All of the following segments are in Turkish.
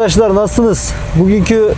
Arkadaşlar nasılsınız? Bugünkü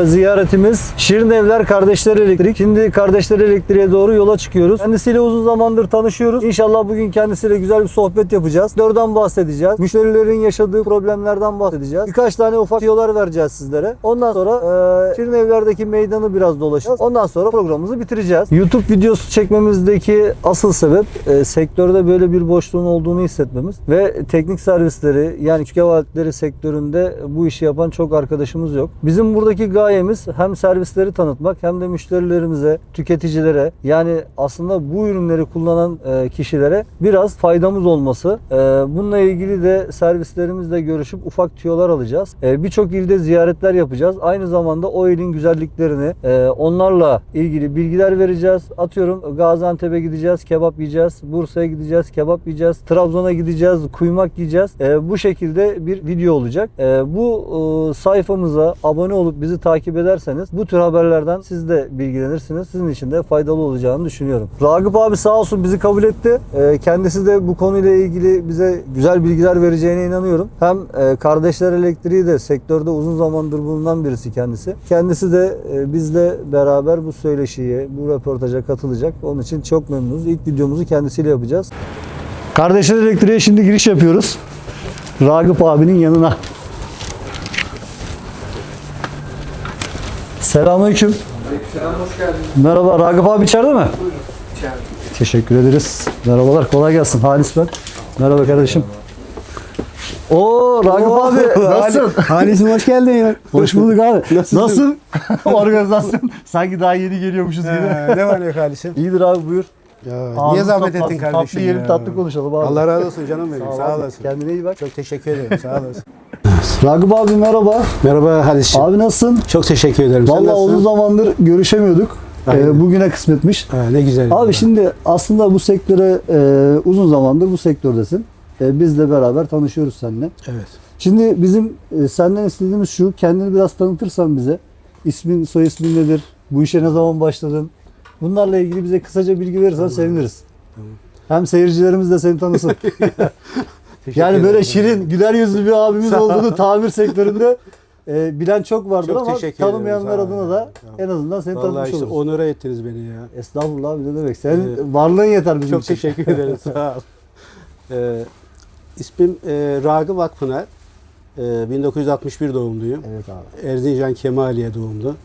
ziyaretimiz Şirin Evler Kardeşler Elektrik. Şimdi Kardeşler Elektrik'e doğru yola çıkıyoruz. Kendisiyle uzun zamandır tanışıyoruz. İnşallah bugün kendisiyle güzel bir sohbet yapacağız. Sektörden bahsedeceğiz. Müşterilerin yaşadığı problemlerden bahsedeceğiz. Birkaç tane ufak tiyolar vereceğiz sizlere. Ondan sonra Şirin Evler'deki meydanı biraz dolaşacağız. Ondan sonra programımızı bitireceğiz. YouTube videosu çekmemizdeki asıl sebep sektörde böyle bir boşluğun olduğunu hissetmemiz ve teknik servisleri yani küçük ev aletleri sektöründe bu işi yapan çok arkadaşımız yok. Bizim buradaki gayemiz hem servisleri tanıtmak hem de müşterilerimize, tüketicilere yani aslında bu ürünleri kullanan kişilere biraz faydamız olması. Bununla ilgili de servislerimizle görüşüp ufak tüyolar alacağız. Birçok ilde ziyaretler yapacağız. Aynı zamanda o ilin güzelliklerini onlarla ilgili bilgiler vereceğiz. Atıyorum Gaziantep'e gideceğiz, kebap yiyeceğiz. Bursa'ya gideceğiz, kebap yiyeceğiz. Trabzon'a gideceğiz, kuymak yiyeceğiz. Bu şekilde bir video olacak. Bu sayfamıza abone olup bizi takip ederseniz bu tür haberlerden siz de bilgilenirsiniz. Sizin için de faydalı olacağını düşünüyorum. Ragıp abi sağ olsun bizi kabul etti. Kendisi de bu konuyla ilgili bize güzel bilgiler vereceğine inanıyorum. Hem Kardeşler Elektriği de sektörde uzun zamandır bulunan birisi kendisi. Kendisi de bizle beraber bu söyleşiye, bu röportaja katılacak. Onun için çok memnunuz. İlk videomuzu kendisiyle yapacağız. Kardeşler Elektriğe şimdi giriş yapıyoruz. Ragıp abinin yanına. Selamünaleyküm. Aleykümselam, hoş geldiniz. Merhaba, Ragıp abi içeride mi? Buyurun, içeride. Teşekkür ederiz. Merhabalar, kolay gelsin. Halis ben. Merhaba kardeşim. Oo Ragıp abi, nasılsın? Halis'im hoş geldin ya. Hoş bulduk abi. Nasılsın? Nasıl organizasyon? Sanki daha yeni geliyormuşuz gibi. Ne var yok Halis'im? İyidir abi buyur. Ya, Ağzını niye zahmet satmazsın. ettin kardeşim Tatlı yiyelim, ya? tatlı konuşalım abi. Allah razı olsun canım benim. Sağ abi. olasın. Kendine iyi bak. Çok teşekkür ederim. Sağ olasın. Ragıp abi merhaba. Merhaba Halis'im. Abi nasılsın? Çok teşekkür ederim. Sen Vallahi nasılsın? uzun zamandır görüşemiyorduk. Aynen. Bugüne kısmetmiş. Ha, ne güzel. Abi şimdi aslında bu sektöre uzun zamandır bu sektördesin. Bizle beraber tanışıyoruz seninle. Evet. Şimdi bizim senden istediğimiz şu, kendini biraz tanıtırsan bize. İsmin, soy ismin nedir? Bu işe ne zaman başladın? Bunlarla ilgili bize kısaca bilgi verirsen seviniriz. Tamam. Hem seyircilerimiz de seni tanısın. Teşekkür Yani böyle ederim. şirin, güler yüzlü bir abimiz Sağ ol. olduğunu tamir sektöründe bilen çok vardır Çok ama teşekkür ederim, tanımayanlar sağ ol. adına da Sağ ol. en azından seni Vallahi tanımış işte oluruz. onura ettiniz beni ya. Estağfurullah abi ne demek. Senin Evet. varlığın yeter bizim Çok için. teşekkür ederim. Sağ ol. İsmim Ragıp Akpınar. 1961 doğumluyum. Evet abi. Erzincan Kemaliye doğumlu.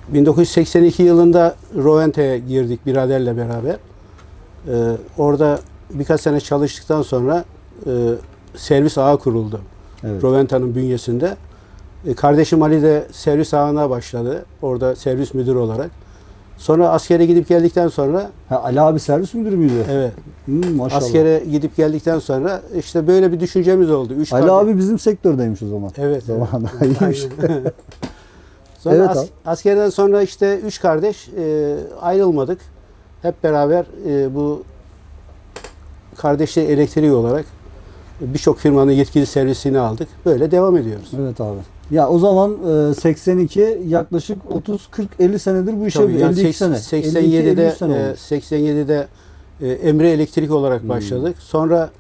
1982 yılında Rovente'ye girdik biraderle beraber. Orada birkaç sene çalıştıktan sonra servis ağı kuruldu. Evet. Rovente'nin bünyesinde. Kardeşim Ali de servis ağına başladı. Orada servis müdürü olarak. Sonra askere gidip geldikten sonra Ali abi servis müdürü müydü? evet, Maşallah. askere gidip geldikten sonra işte böyle bir düşüncemiz oldu. Ali abi bizim sektördeymiş o zaman. Evet. Zamanında. Evet. İyiymiş. Aynen. Sonra Evet abi. askerden sonra işte 3 kardeş ayrılmadık. Hep beraber bu kardeşler elektriği olarak birçok firmanın yetkili servisini aldık. Böyle devam ediyoruz. Evet abi. Ya o zaman 82 yaklaşık 30 40 50 senedir bu işe Tabii yani 52 sene. 87'de 52, sene olmuş. 87'de Emre Elektrik olarak başladık. Sonra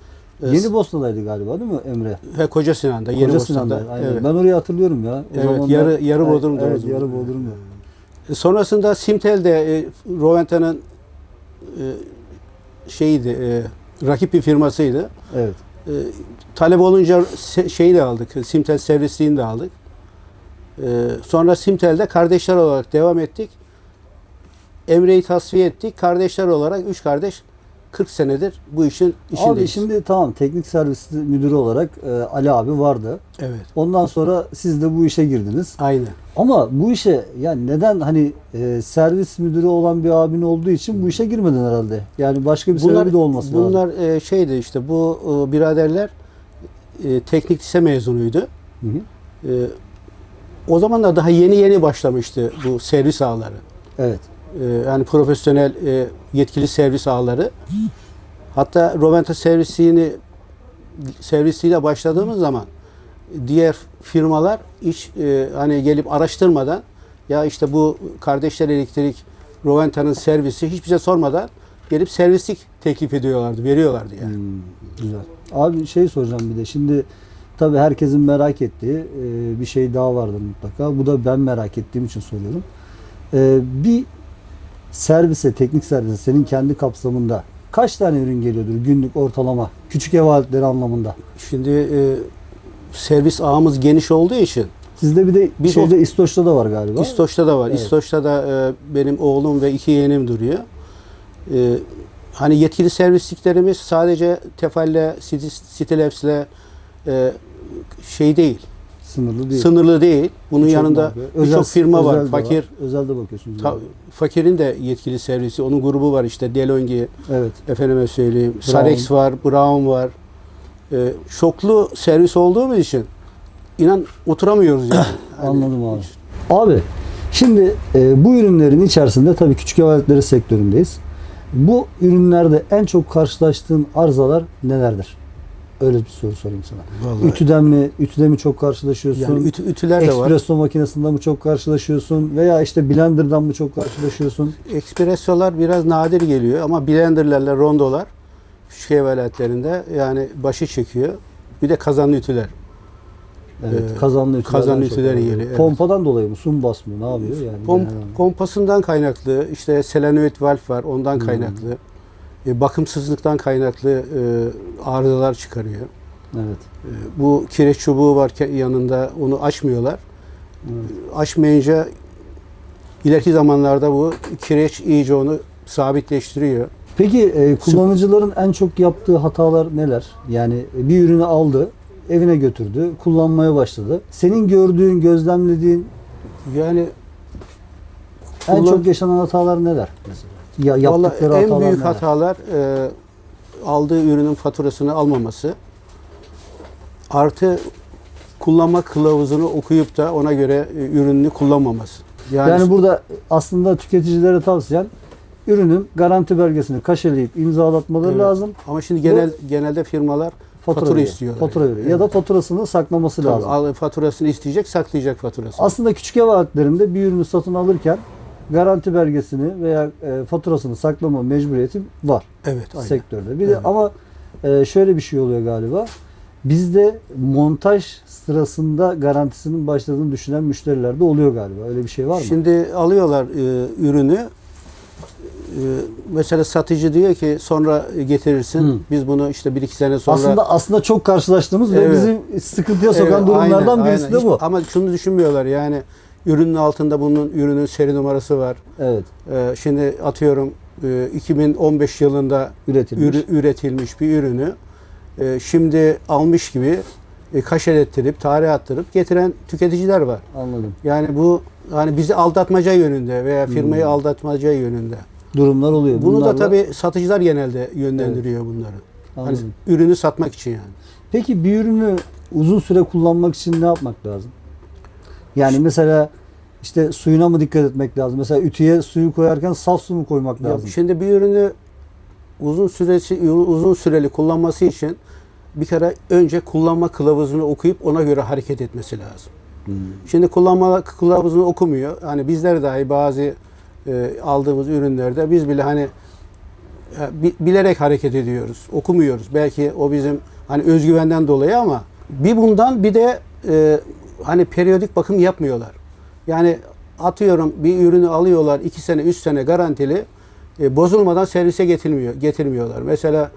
Yeni Bosna'daydı galiba değil mi Emre? Koca Sinan'da, Yeni Koca Bosna'da. Sinan'da. Aynen. Evet. Ben orayı hatırlıyorum ya. O Evet, zamanlar- yarı Bodrum'da o Evet, zaman. yarı Bodrum'da. Sonrasında Simtel'de Rovente'nin rakip bir firmasıydı. Evet. Talep olunca şeyi de aldık. Simtel servisliğini de aldık. Sonra Simtel'de kardeşler olarak devam ettik. Emre'yi tasfiye ettik. Kardeşler olarak 3 kardeş 40 senedir bu işin içindeyiz. Abi şimdi tamam teknik servis müdürü olarak Ali abi vardı. Evet. Ondan sonra siz de bu işe girdiniz. Aynen. Ama bu işe yani neden hani servis müdürü olan bir abin olduğu için bu işe girmedin herhalde. Yani başka bir sebebi de olması lazım. Bunlar şeydi işte bu biraderler teknik lise mezunuydu. Hı hı. O zamanlar daha yeni başlamıştı bu servis ağları. Evet. Yani profesyonel yetkili servis ağları. Hatta Rovente servisiyle başladığımız zaman diğer firmalar hiç hani gelip araştırmadan ya işte bu Kardeşler Elektrik Rovente'nin servisi hiçbir şey sormadan gelip servislik teklif ediyorlardı, veriyorlardı yani. Güzel. Abi şey soracağım bir de şimdi Tabii herkesin merak ettiği bir şey daha vardır mutlaka. Bu da ben merak ettiğim için soruyorum. Bir servise, teknik servise senin kendi kapsamında kaç tane ürün geliyordur günlük ortalama? Küçük ev aletleri anlamında. Şimdi servis ağımız geniş olduğu için Sizde bir de Biz İstoç'ta da var galiba. İstoç'ta da var. Evet. İstoç'ta da benim oğlum ve 2 yeğenim duruyor. Hani yetkili servisliklerimiz sadece Tefal'le, Stilevs'le şey değil, Sınırlı değil. sınırlı değil. Bunun Birçok yanında marka. birçok firma var. özel de Fakir, Özelde bakıyorsunuz. Fakir'in de yetkili servisi, onun grubu var işte DeLonghi, Evet. efendime söyleyeyim, Sarex var, Brown var. Çoklu servis olduğumuz için inan oturamıyoruz yani. Anladım abi. Abi şimdi bu ürünlerin içerisinde tabii küçük ev aletleri sektöründeyiz. Bu ürünlerde en çok karşılaştığın arızalar nelerdir? Öyle bir soru sorayım sana. Vallahi. Ütüde mi çok karşılaşıyorsun? Yani ütüler de var. Espresso makinesinde mi çok karşılaşıyorsun? Veya işte blenderdan mı çok karşılaşıyorsun? Espressolar biraz nadir geliyor ama blenderlerle rondolar küçük ev aletlerinde yani başı çekiyor. Bir de kazanlı ütüler. Evet, kazanlı ütülerden kazanlı çok ütüler oluyor. geliyor, evet. Pompadan dolayı mı? Sumbas mı? Ne yapıyor yani? genel anlamda? Pompasından kaynaklı, işte selenoid valve var ondan kaynaklı. Bakımsızlıktan kaynaklı arızalar çıkarıyor. Evet. Bu kireç çubuğu var yanında, onu açmıyorlar. Açmayınca ileriki zamanlarda bu kireç iyice onu sabitleştiriyor. Peki kullanıcıların en çok yaptığı hatalar neler? Yani bir ürünü aldı, evine götürdü, kullanmaya başladı. Senin gördüğün, gözlemlediğin Yani en çok yaşanan hatalar neler mesela? Ya vallahi yaptıkları en hatalar büyük neler? hatalar aldığı ürünün faturasını almaması. Artı kullanma kılavuzunu okuyup da ona göre ürününü kullanmaması. Yani burada aslında tüketicilere tavsiyen ürünün garanti belgesini kaşeleyip imzalatmaları Evet. lazım. Ama şimdi genelde firmalar fatura veriyor, istiyorlar. Fatura veriyor. Ya da faturasını saklaması lazım. Faturasını isteyecek, saklayacak faturasını. Aslında küçük ev aletlerinde bir ürünü satın alırken garanti belgesini veya faturasını saklama mecburiyeti var Evet, aynen. sektörde. Bir de Evet. ama şöyle bir şey oluyor galiba. Bizde montaj sırasında garantisinin başladığını düşünen müşteriler de oluyor galiba. Öyle bir şey var mı? Şimdi alıyorlar ürünü. Mesela satıcı diyor ki sonra getirirsin. Biz bunu işte 1-2 sene sonra... Aslında çok karşılaştığımız ve Evet. bizi sıkıntıya sokan Evet, durumlardan aynen, birisi aynen. de bu. Ama şunu düşünmüyorlar yani ürünün altında bunun ürünün seri numarası var. Evet. Şimdi atıyorum 2015 yılında üretilmiş bir ürünü şimdi almış gibi kaşelettirip, tarih attırıp getiren tüketiciler var. Anladım. Yani bu hani bizi aldatmaca yönünde veya firmayı aldatmaca yönünde. Durumlar oluyor. Bunu Bunlarla- da tabii satıcılar genelde yönlendiriyor bunları. Hani Anladım. ürünü satmak için yani. Peki bir ürünü uzun süre kullanmak için ne yapmak lazım? Yani mesela işte suyuna mı dikkat etmek lazım? Mesela ütüye suyu koyarken saf su mu koymak Ya lazım? şimdi bir ürünü uzun süreli kullanması için bir kere önce kullanma kılavuzunu okuyup ona göre hareket etmesi lazım. Şimdi kullanma kılavuzunu okumuyor. Hani bizler dahi bazı aldığımız ürünlerde biz bile hani bilerek hareket ediyoruz. Okumuyoruz. Belki o bizim hani özgüvenden dolayı ama bir de hani periyodik bakım yapmıyorlar. Yani atıyorum bir ürünü alıyorlar 2 sene 3 sene garantili bozulmadan servise getirmiyorlar. Mesela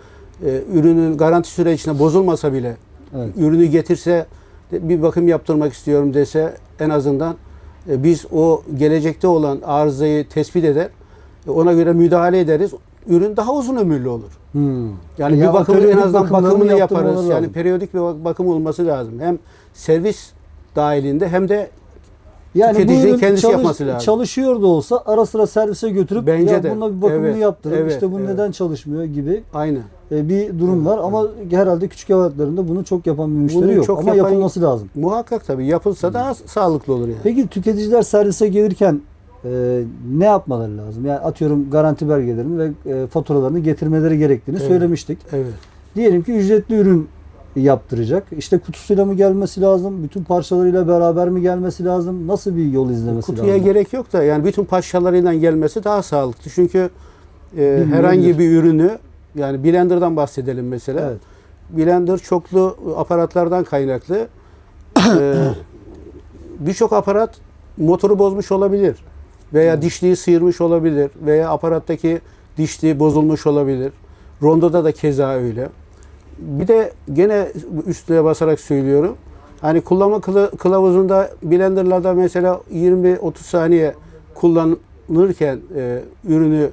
ürünün garanti sürecinde bozulmasa bile Evet. ürünü getirse bir bakım yaptırmak istiyorum dese en azından biz o gelecekte olan arızayı tespit eder. Ona göre müdahale ederiz. Ürün daha uzun ömürlü olur. Yani Ya bir bakımı en periyodik azından bakımlarını bakımını yaptırmaları yaparız. lazım. Yani periyodik bir bakım olması lazım. Hem servis dahilinde hem de Yani bu tüketicinin ürün kendisi yapması lazım. çalışıyor da olsa ara sıra servise götürüp Bence ya de. bununla bir bakımını Evet, yaptırın. evet, İşte bu evet. neden çalışmıyor gibi aynen. bir durum var. Ama herhalde küçük ev aletlerinde bunu çok yapan bir müşteri Bunu yok. çok Ama yapan- yapılması lazım. Muhakkak tabii yapılsa daha sağlıklı olur yani. Peki tüketiciler servise gelirken ne yapmaları lazım? Yani atıyorum garanti belgelerini ve faturalarını getirmeleri gerektiğini Evet. söylemiştik. Evet. Diyelim ki ücretli ürün yaptıracak. İşte kutusuyla mı gelmesi lazım? Bütün parçalarıyla beraber mi gelmesi lazım? Nasıl bir yol izlemesi Kutuya lazım? gerek yok da yani bütün parçalarıyla gelmesi daha sağlıklı. Çünkü Bilmiyorum. herhangi bir ürünü yani blenderdan bahsedelim mesela. Evet. blender çoklu aparatlardan kaynaklı. Birçok aparat motoru bozmuş olabilir. Veya dişliği sıyırmış olabilir. Veya aparattaki dişliği bozulmuş olabilir. Rondoda da keza öyle. Bir de gene üstüne basarak söylüyorum. Hani kullanma kılavuzunda blenderlarda mesela 20-30 saniye kullanılırken ürünü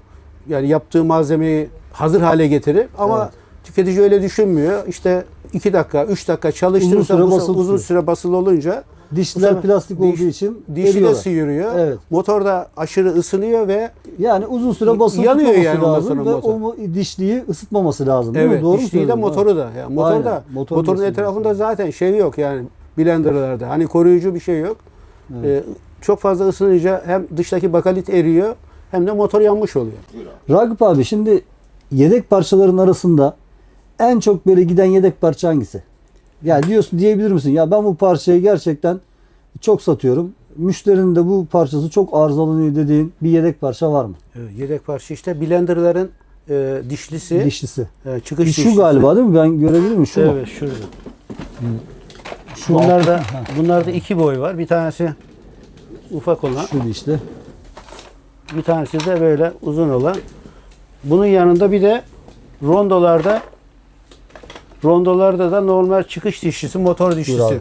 yani yaptığı malzemeyi hazır hale getirir. Ama tüketici öyle düşünmüyor. İşte 2 dakika, 3 dakika çalıştırırsa uzun süre basılı olunca Dişliler plastik olduğu için dişi de eriyorlar. sıyırıyor. Evet. Motor da aşırı ısınıyor ve Yani uzun süre basılı yanıyor tutmaması yani ondan lazım sonra ve motor. o dişliği ısıtmaması lazım. Değil mi? evet, Doğru mu dişliği de söylüyorum? motoru da. Yani motor da Aynen, motorun motorun da etrafında zaten şey yok yani blenderlarda. Hani koruyucu bir şey yok. Evet. Çok fazla ısınınca hem dıştaki bakalit eriyor hem de motor yanmış oluyor. Ragıp abi, şimdi yedek parçaların arasında en çok böyle giden yedek parça hangisi? Ya diyebilir misin? Ya ben bu parçayı gerçekten çok satıyorum. Müşterinin de bu parçası çok arızalanıyor dediğin bir yedek parça var mı? Yedek parça işte blenderların dişlisi, Dişlisi. çıkış Şu dişlisi. galiba değil mi? Ben görebilir miyim? Şu mu? Evet, şurada. Bunlarda 2 boy var. Bir tanesi ufak olan, Şu dişli. bir tanesi de böyle uzun olan. Bunun yanında bir de rondolarda da normal çıkış dişlisi, motor dişlisi. abi.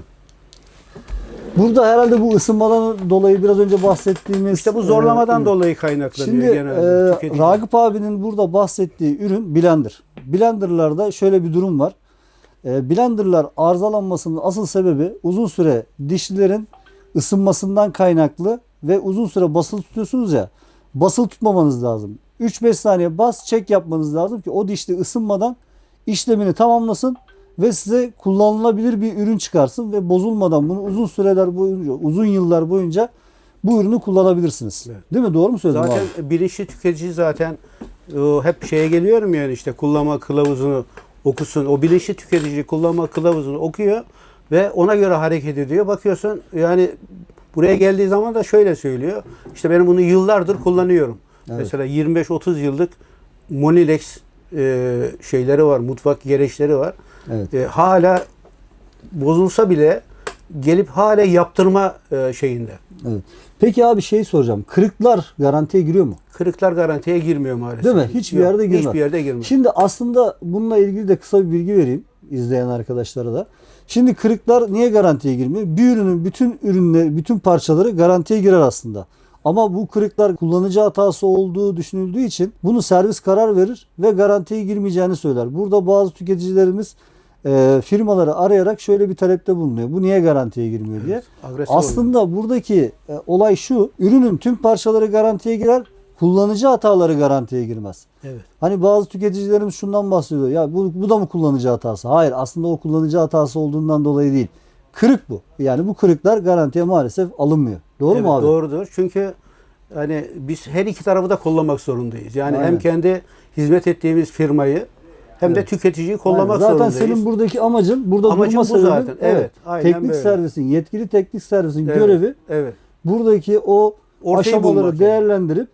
Burada herhalde bu ısınmadan dolayı biraz önce bahsettiğimiz... İşte bu zorlamadan e, dolayı kaynaklanıyor Şimdi genelde. tüketici. Ragıp abinin burada bahsettiği ürün blender. Blenderlarda şöyle bir durum var. Blenderlar arızalanmasının asıl sebebi uzun süre dişlilerin ısınmasından kaynaklı ve uzun süre basılı tutuyorsunuz ya. Basılı tutmamanız lazım. 3-5 saniye bas çek yapmanız lazım ki o dişli ısınmadan işlemini tamamlasın ve size kullanılabilir bir ürün çıkarsın ve bozulmadan bunu uzun süreler boyunca, uzun yıllar boyunca bu ürünü kullanabilirsiniz. Evet. Değil mi? Doğru mu söyledim Zaten abi? bilinçli tüketici zaten hep şeye geliyorum yani işte kullanma kılavuzunu okusun. O bilinçli tüketici kullanma kılavuzunu okuyor ve ona göre hareket ediyor. Bakıyorsun yani buraya geldiği zaman da şöyle söylüyor. İşte ben bunu yıllardır kullanıyorum. Evet. Mesela 25-30 yıllık Monilex şeyleri var, mutfak gereçleri var. Evet. Hala bozulsa bile gelip hala yaptırma şeyinde. Evet. Peki abi şey soracağım. Kırıklar garantiye giriyor mu? Kırıklar garantiye girmiyor maalesef. Değil mi? Hiçbir Yok, yerde girmez. Hiçbir yerde girmez. Şimdi aslında bununla ilgili de kısa bir bilgi vereyim izleyen arkadaşlara da. Şimdi kırıklar niye garantiye girmiyor? Bir ürünün bütün ürünleri, bütün parçaları garantiye girer aslında. Ama bu kırıklar kullanıcı hatası olduğu düşünüldüğü için bunu servis karar verir ve garantiye girmeyeceğini söyler. Burada bazı tüketicilerimiz firmaları arayarak şöyle bir talepte bulunuyor. Bu niye garantiye girmiyor diye. Agresif Aslında buradaki olay şu. Ürünün tüm parçaları garantiye girer. Kullanıcı hataları garantiye girmez. Evet. Hani bazı tüketicilerimiz şundan bahsediyor. Ya bu da mı kullanıcı hatası? Hayır, aslında o kullanıcı hatası olduğundan dolayı değil. Kırık bu. Yani bu kırıklar garantiye maalesef alınmıyor. Doğru Evet, mu abi? doğrudur. Çünkü hani biz her iki tarafı da kullanmak zorundayız. Yani Aynen. hem kendi hizmet ettiğimiz firmayı hem de Evet. tüketiciyi kollamak Aynen. Zaten zorundayız. senin buradaki amacın burada Amacım durma bu sebebin, zaten. Evet, aynen teknik böyle. servisin, yetkili teknik servisin Evet, görevi evet. buradaki o Ortayı aşamaları bulmak yani. değerlendirip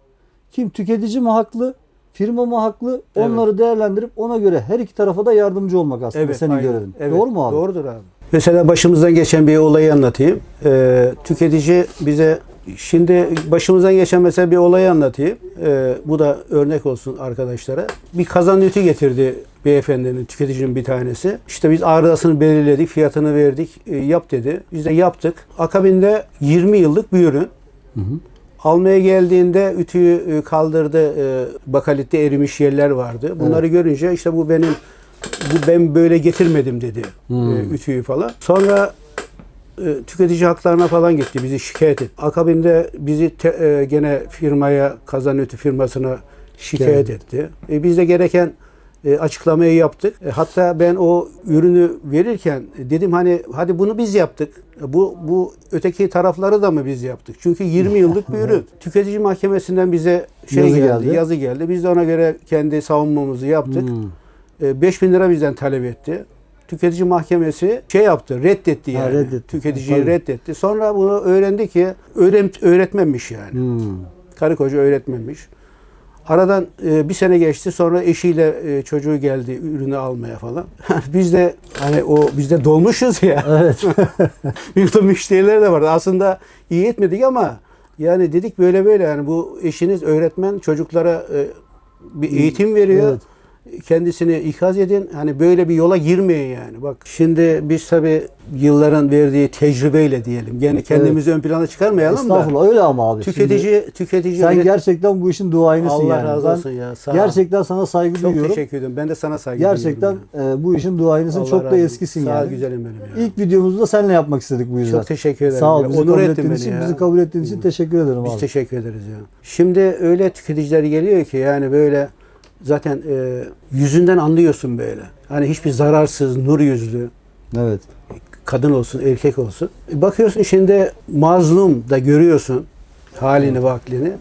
kim tüketici mi haklı, firma mı haklı, Evet. onları değerlendirip ona göre her iki tarafa da yardımcı olmak aslında Evet, senin aynen. görevin. Evet, Doğru mu abi? Doğrudur abi. Mesela başımızdan geçen bir olayı anlatayım. Tüketici bize şimdi başımızdan geçen mesela bir olayı anlatayım. Bu da örnek olsun arkadaşlara. Bir kazan ütü getirdi beyefendinin, tüketicinin bir tanesi. İşte biz arızasını belirledik, fiyatını verdik, yap dedi. Biz de yaptık. Akabinde 20 yıllık bir ürün. Hı hı. Almaya geldiğinde ütüyü kaldırdı. Bakalitte erimiş yerler vardı. Bunları görünce işte ben böyle getirmedim dedi. Ütüyü falan. Sonra tüketici haklarına falan gitti. Bizi şikayet etti. Akabinde bizi gene firmaya, kazan ütü firmasına şikayet etti. Biz de gereken açıklamayı yaptık. Hatta ben o ürünü verirken dedim hani hadi bunu biz yaptık. Bu öteki tarafları da mı biz yaptık? Çünkü 20 yıllık bir ürün. Tüketici mahkemesinden bize yazı geldi. Biz de ona göre kendi savunmamızı yaptık. 5.000 lira bizden talep etti. Tüketici mahkemesi reddetti yani. Reddetti. Tüketiciyi Tabii. reddetti. Sonra bunu öğrendi ki öğretmemiş yani. Karı koca öğretmemiş. Aradan bir sene geçti. Sonra eşiyle çocuğu geldi ürünü almaya falan. Biz de hani biz de dolmuşuz ya. Evet. Bir de müşteriler de vardı. Aslında iyi etmedik ama yani dedik böyle yani bu eşiniz öğretmen, çocuklara bir eğitim veriyor. Evet. Kendisini ikaz edin. Hani böyle bir yola girmeyin yani. Bak şimdi biz tabii yılların verdiği tecrübeyle diyelim. Yani kendimizi ön plana çıkarmayalım da. Estağfurullah öyle ama abi. Tüketici Sen gerçekten bu işin duayenisi Allah yani. razı olsun ya. Sağ ol. Gerçekten sana saygı Çok duyuyorum. teşekkür ederim. Ben de sana saygı Gerçekten duyuyorum. bu işin duayenisin. Allah Çok razı da olsun. eskisin Sağ ol yani. güzelim benim ya. İlk videomuzu da seninle yapmak istedik bu yüzden. Çok teşekkür ederim. Sağ ol. Ya. Bizi Onur kabul ettin ettiğin beni için, ya. bizi kabul ettiğin için teşekkür ederim Biz abi. teşekkür ederiz ya. Şimdi öyle tüketiciler geliyor ki yani böyle zaten yüzünden anlıyorsun böyle. Hani hiçbir zararsız, nur yüzlü, Evet. kadın olsun, erkek olsun. Bakıyorsun şimdi mazlum da görüyorsun halini, vaklini.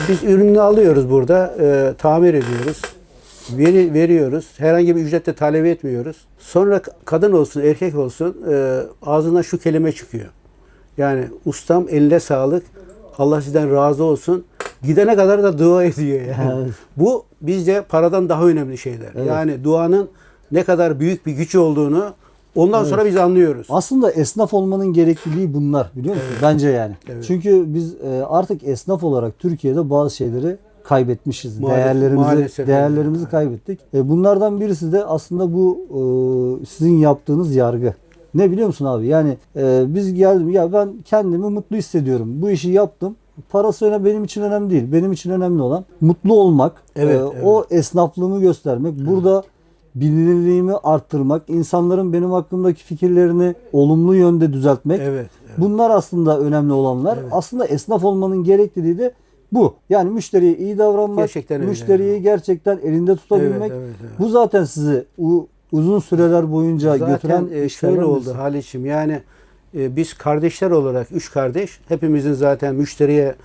Biz ürünü alıyoruz burada, tamir ediyoruz. Veriyoruz. Herhangi bir ücret de talep etmiyoruz. Sonra kadın olsun, erkek olsun ağzından şu kelime çıkıyor. Yani ustam eline sağlık. Allah sizden razı olsun. Gidene kadar da dua ediyor yani. Evet. Bu bizce paradan daha önemli şeyler. Evet. Yani duanın ne kadar büyük bir güç olduğunu ondan sonra biz anlıyoruz. Aslında esnaf olmanın gerekliliği bunlar biliyor musun? Bence yani. Evet. Çünkü biz artık esnaf olarak Türkiye'de bazı şeyleri kaybetmişiz. Maalesef Değerlerimizi öyle. kaybettik. Bunlardan birisi de aslında bu sizin yaptığınız yargı. Ne biliyor musun abi? Yani biz geldim ya ben kendimi mutlu hissediyorum. Bu işi yaptım. Parası benim için önemli değil. Benim için önemli olan mutlu olmak, Evet, o esnaflığımı göstermek, burada bilinirliğimi arttırmak, insanların benim hakkımdaki fikirlerini olumlu yönde düzeltmek. Evet. Bunlar aslında önemli olanlar. Evet. Aslında esnaf olmanın gerekliliği de bu. Yani müşteriye iyi davranmak, Gerçekten öyle müşteriyi ya. gerçekten elinde tutabilmek. Evet. Bu zaten sizi uzun süreler boyunca götüren Zaten işlerden şöyle oldu birisi. Halit'ciğim. Yani biz kardeşler olarak 3 kardeş hepimizin zaten müşteriye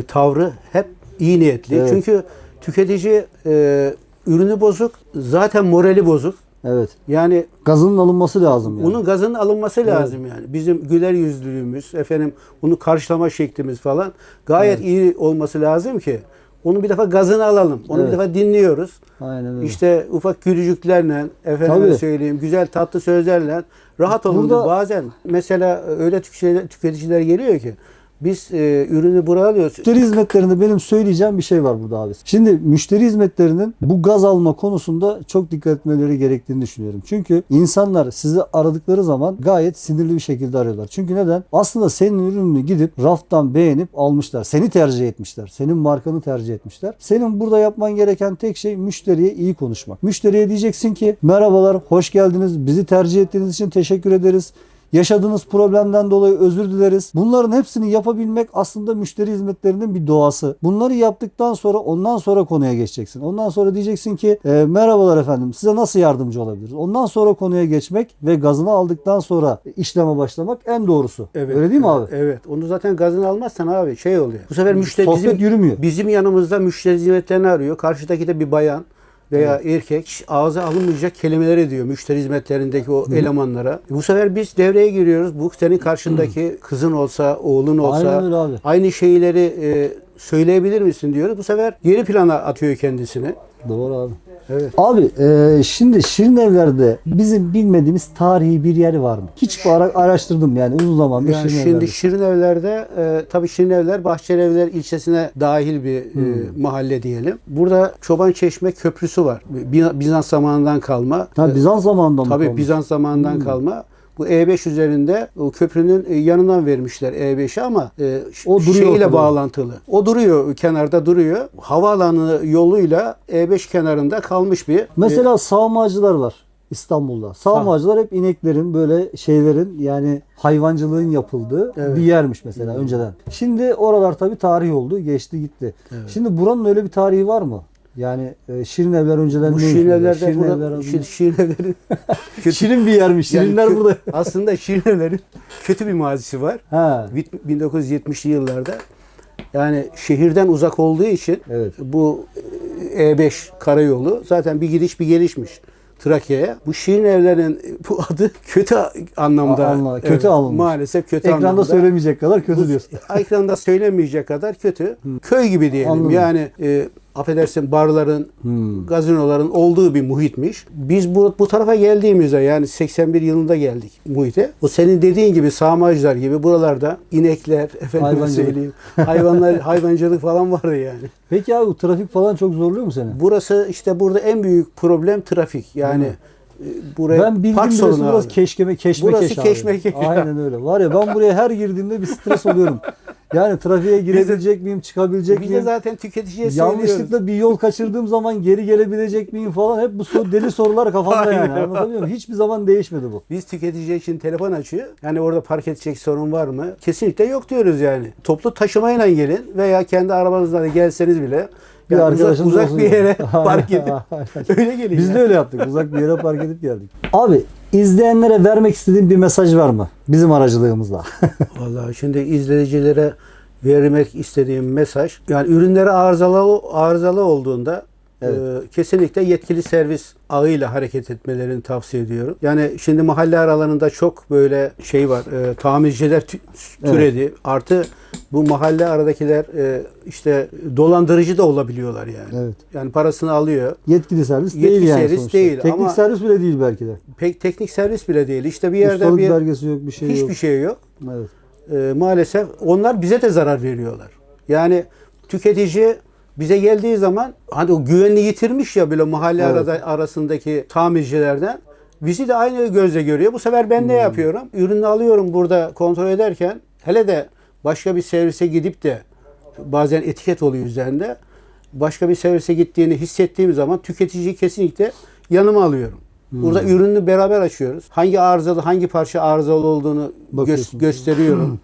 tavrı hep iyi niyetli. Evet. Çünkü tüketici ürünü bozuk, zaten morali bozuk. Evet. Yani Gazının alınması lazım yani. onun gazının alınması lazım yani. Bizim güler yüzlülüğümüz, onu karşılama şeklimiz falan gayet iyi olması lazım ki onu bir defa gazını alalım. Onu bir Evet. defa dinliyoruz. Aynen öyle. İşte ufak gülücüklerle, Tabii. söyleyeyim, güzel tatlı sözlerle rahat olun. Burada- Bazen mesela öyle tüketiciler geliyor ki biz ürünü buraya alıyoruz. Müşteri hizmetlerinde benim söyleyeceğim bir şey var burada abi. Şimdi müşteri hizmetlerinin bu gaz alma konusunda çok dikkat etmeleri gerektiğini düşünüyorum. Çünkü insanlar sizi aradıkları zaman gayet sinirli bir şekilde arıyorlar. Çünkü neden? Aslında senin ürününü gidip raftan beğenip almışlar. Seni tercih etmişler. Senin markanı tercih etmişler. Senin burada yapman gereken tek şey müşteriye iyi konuşmak. Müşteriye diyeceksin ki merhabalar, hoş geldiniz. Bizi tercih ettiğiniz için teşekkür ederiz. Yaşadığınız problemden dolayı özür dileriz. Bunların hepsini yapabilmek aslında müşteri hizmetlerinin bir doğası. Bunları yaptıktan sonra ondan sonra konuya geçeceksin. Ondan sonra diyeceksin ki merhabalar efendim size nasıl yardımcı olabiliriz? Ondan sonra konuya geçmek ve gazını aldıktan sonra işleme başlamak en doğrusu. Öyle değil mi abi? Evet. Onu zaten gazını almazsan abi şey oluyor. Bu sefer müşteri Sohbet yürümüyor. bizim yanımızda müşteri hizmetlerini arıyor. Karşıdaki de bir bayan veya erkek hiç ağza alınmayacak kelimeler ediyor müşteri hizmetlerindeki o elemanlara. Bu sefer biz devreye giriyoruz. Bu senin karşındaki kızın olsa, oğlun olsa Aynen öyle abi. aynı şeyleri söyleyebilir misin diyoruz. Bu sefer geri plana atıyor kendisini. Doğru abi. Evet. Abi şimdi Şirin Evler'de bizim bilmediğimiz tarihi bir yer var mı? Hiç araştırdım yani uzun zamandır Yani Şirin şimdi Evler'de. Şirin Evler'de tabii Şirin Evler Bahçelievler ilçesine dahil bir mahalle diyelim. Burada Çobançeşme Köprüsü var. Bizans zamanından kalma. Ha, Bizans zamanından mı Tabii kalmış? Bizans zamanından kalma. Bu E5 üzerinde o köprünün yanından vermişler E5'i ama O duruyor şeyle ortada. bağlantılı. O duruyor, kenarda duruyor. Havaalanı yoluyla E5 kenarında kalmış bir. Mesela sağmacılar var İstanbul'da. Sağmacılar hep ineklerin böyle şeylerin yani hayvancılığın yapıldığı Evet. bir yermiş mesela önceden. Şimdi oralar tabii tarih oldu. Geçti gitti. Şimdi buranın öyle bir tarihi var mı? Yani Şirin Evler önceden Bu neymiş? Şirin Evler'de Şirin burada- Evler adında- Şirin Evler'in Şirin bir yermiş. Yani Şirinler burada. aslında Şirin Evler'in kötü bir mazisi var. Ha. 1970'li yıllarda. Yani şehirden uzak olduğu için Evet. bu E5 karayolu zaten bir gidiş bir gelişmiş Trakya'ya. Bu Şirin Evler'in bu adı kötü anlamda. Kötü alınmış. Maalesef kötü Ekranda anlamda. söylemeyecek kadar kötü diyorsun. Ekranda söylemeyecek kadar kötü. Köy gibi diyelim. Anladım. Yani affedersin barların, gazinoların olduğu bir muhitmiş. Biz bu tarafa geldiğimizde yani 81 yılında geldik muhite. O senin dediğin gibi sağmacılar gibi buralarda inekler, efendim Hayvancılık. söyleyeyim, hayvancılık falan vardı yani. Peki abi bu trafik falan çok zorluyor mu seni? Burası işte burada en büyük problem trafik. Yani buraya Ben bildiğim park burası sorunu biraz abi. keşmekeş Burası abi. keşmekeş. Aynen öyle. Var ya ben buraya her girdiğimde bir stres oluyorum. Yani trafiğe girebilecek miyim, çıkabilecek Biz de miyim? zaten tüketiciye söylüyoruz. Yanlışlıkla bir yol kaçırdığım zaman geri gelebilecek miyim falan hep bu deli sorular kafamda yani. Aynen. Anlatabiliyor muyum? Hiçbir zaman değişmedi bu. Biz tüketici için telefon açıyor. Yani orada park edecek sorun var mı? Kesinlikle yok diyoruz yani. Toplu taşımayla gelin veya kendi arabanızla da gelseniz bile Bir yani arkadaşınız uzak olsun bir yani. yere Aynen. park edip öyle gelin. Biz yani. de öyle yaptık. Uzak bir yere park edip geldik. Abi izleyenlere vermek istediğin bir mesaj var mı? Bizim aracılığımızla. Vallahi şimdi izleyicilere vermek istediğim mesaj yani ürünleri arızalı olduğunda kesinlikle yetkili servis ağıyla hareket etmelerini tavsiye ediyorum. Yani şimdi mahalle aralarında çok böyle şey var. Tamirciler türedi. Artı bu mahalle aradakiler işte dolandırıcı da olabiliyorlar yani. Evet. Yani parasını alıyor. Yetkili servis Yetkili değil yani servis sonuçta. değil Teknik ama- servis bile değil belki de. Pek teknik servis bile değil. İşte bir yerde Ustalık bir belgesi yok, bir şey yok. hiçbir şey yok. Evet. Maalesef onlar bize de zarar veriyorlar. Yani tüketici bize geldiği zaman hani o güvenini yitirmiş ya böyle mahalle Evet. arasındaki tamircilerden bizi de aynı gözle görüyor. Bu sefer ben ne yapıyorum? Ürünü alıyorum burada kontrol ederken hele de başka bir servise gidip de bazen etiket oluyor üzerinde. Başka bir servise gittiğini hissettiğim zaman tüketiciyi kesinlikle yanıma alıyorum. Burada ürünü beraber açıyoruz. Hangi arızalı, hangi parça arızalı olduğunu Bakıyorsun. gösteriyorum.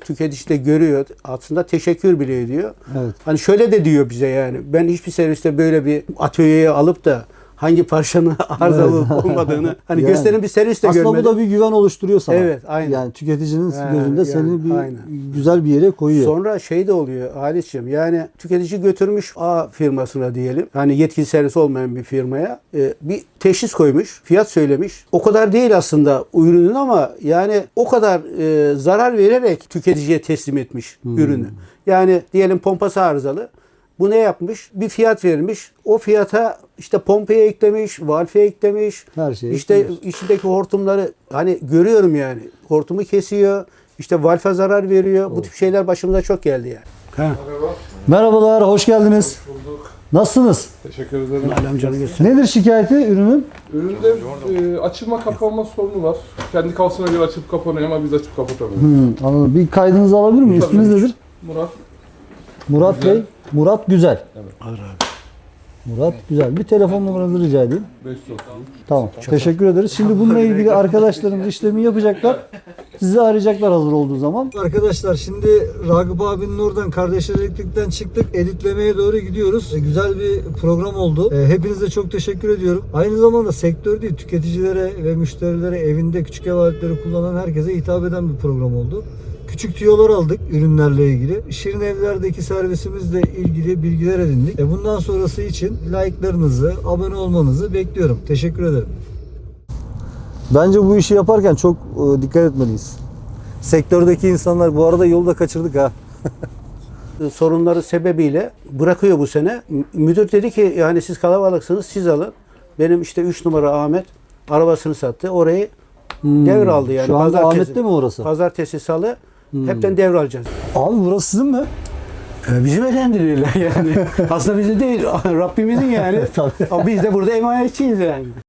Tüketici de görüyor. Aslında teşekkür bile ediyor. Evet. Hani şöyle de diyor bize yani. Ben hiçbir serviste böyle bir atölyeye alıp da hangi parçanın arızalı olup olmadığını hani Yani. gösteren bir servis de Aslında görmedim. bu da bir güven oluşturuyor sana. Evet, aynen. Yani tüketicinin Yani, gözünde seni bir aynen. güzel bir yere koyuyor. Sonra şey de oluyor Halis'ciğim yani tüketici götürmüş A firmasına diyelim. Hani yetkili servis olmayan bir firmaya bir teşhis koymuş. Fiyat söylemiş. O kadar değil aslında ürünün ama yani o kadar zarar vererek tüketiciye teslim etmiş ürünü. Yani diyelim pompası arızalı. Bu ne yapmış? Bir fiyat vermiş. O fiyata işte pompaya eklemiş, valfe eklemiş. Her şeyi İşte eklemiş. içindeki hortumları hani görüyorum yani. Hortumu kesiyor. İşte valfe zarar veriyor. Bu tip şeyler başımıza çok geldi yani. Merhaba. Merhabalar, hoş geldiniz. Bulduk. Nasılsınız? Teşekkür ederim. Alem canı göster. Nedir şikayeti ürünün? Üründe açılma kapanma sorunu var. Kendi kafasına göre açıp kapanıyor ama biz açıp kapatamıyoruz. Anladım. Bir kaydınızı alabilir miyim? Tabii. İsminiz nedir? Murat. Murat Güzel. Bey. Murat Güzel. Alır abi. Murat Güzel. Bir telefon numaranızı rica edeyim. 530. Tamam. Teşekkür ederiz. Şimdi bununla ilgili arkadaşlarımız işlemi yapacaklar. Sizi arayacaklar hazır olduğu zaman. Arkadaşlar şimdi Ragıp abinin oradan Kardeşler Elektrik'ten çıktık. Editlemeye doğru gidiyoruz. Güzel bir program oldu. Hepinize çok teşekkür ediyorum. Aynı zamanda sektör değil, tüketicilere ve müşterilere evinde küçük ev aletleri kullanan herkese hitap eden bir program oldu. Küçük tüyolar aldık ürünlerle ilgili. Şirin Evler'deki servisimizle ilgili bilgiler edindik. Bundan sonrası için like'larınızı, abone olmanızı bekliyorum. Teşekkür ederim. Bence bu işi yaparken çok dikkat etmeliyiz. Sektördeki insanlar bu arada yolu da kaçırdık ha. Sorunları sebebiyle bırakıyor bu sene. Müdür dedi ki yani siz kalabalıksınız siz alın. Benim işte 3 numara Ahmet arabasını sattı. Orayı devraldı yani. Şu anda Ahmet'te mi orası? Pazartesi, salı hepten devralacağız. Abi burası sizin mi? Bizim elendiriyorlar yani. Aslında bizi değil, Rabbimizin yani. Tabii. Ama biz de burada emanetçiyiz yani.